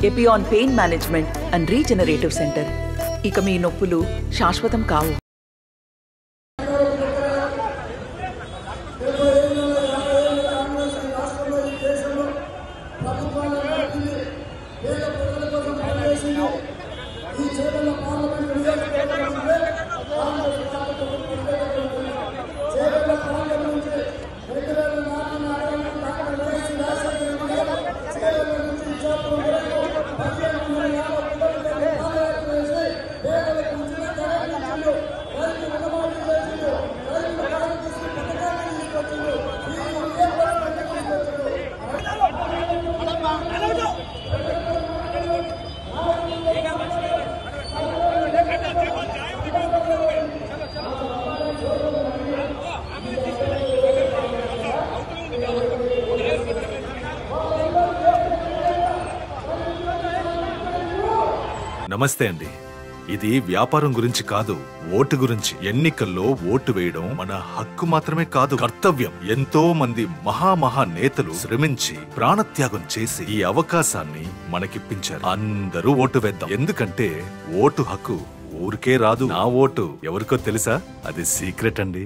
Epione pain management and regenerative centre. ఇక మీ నొప్పులు శాశ్వతం కావు. నమస్తే అండి. ఇది వ్యాపారం గురించి కాదు, ఓటు గురించి. ఎన్నికల్లో ఓటు వేయడం మన హక్కు మాత్రమే కాదు, కర్తవ్యం. ఎంతో మంది మహా నేతలు శ్రమించి ప్రాణత్యాగం చేసి ఈ అవకాశాన్ని మనకిప్పించారు. అందరూ ఓటు వేద్దాం. ఎందుకంటే ఓటు హక్కు ఊరికే రాదు. నా ఓటు ఎవరికో తెలుసా? అది సీక్రెట్ అండి.